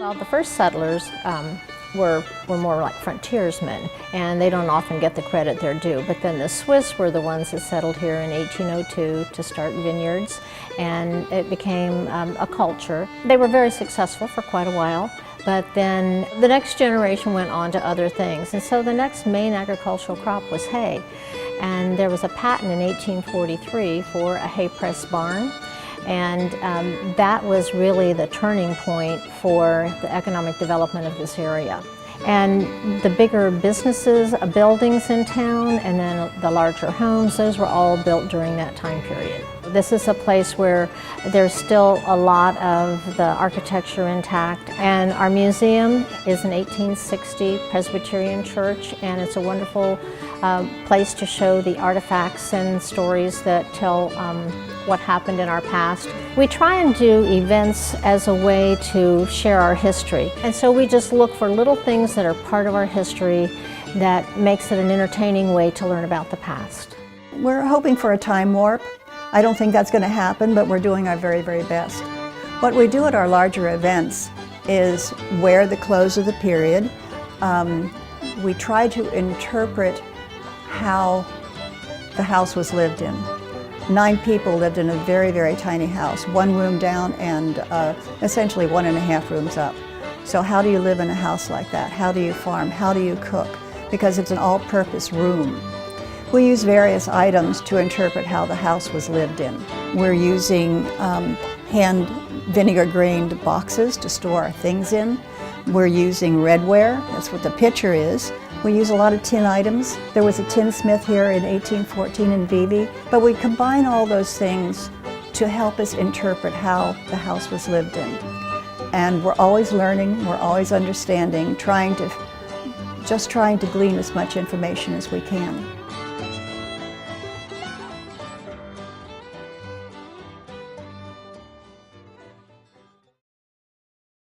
Well, the first settlers were more like frontiersmen, and they don't often get the credit they're due. But then the Swiss were the ones that settled here in 1802 to start vineyards, and it became a culture. They were very successful for quite a while, but then the next generation went on to other things. And so the next main agricultural crop was hay. And there was a patent in 1843 for a hay press barn. And that was really the turning point for the economic development of this area. And the bigger businesses, buildings in town, and then the larger homes, those were all built during that time period. This is a place where there's still a lot of the architecture intact. And our museum is an 1860 Presbyterian church, and it's a wonderful place to show the artifacts and stories that tell what happened in our past. We try and do events as a way to share our history. And so we just look for little things that are part of our history that makes it an entertaining way to learn about the past. We're hoping for a time warp. I don't think that's going to happen, but we're doing our very, very best. What we do at our larger events is wear the clothes of the period. We try to interpret how the house was lived in. 9 people lived in a very, very tiny house, 1 room down and essentially 1.5 rooms up. So how do you live in a house like that? How do you farm? How do you cook? Because it's an all-purpose room. We use various items to interpret how the house was lived in. We're using hand vinegar grained boxes to store our things in. We're using redware, that's what the pitcher is. We use a lot of tin items. There was a tinsmith here in 1814 in Vevey, but we combine all those things to help us interpret how the house was lived in. And we're always learning, we're always understanding, trying to glean as much information as we can.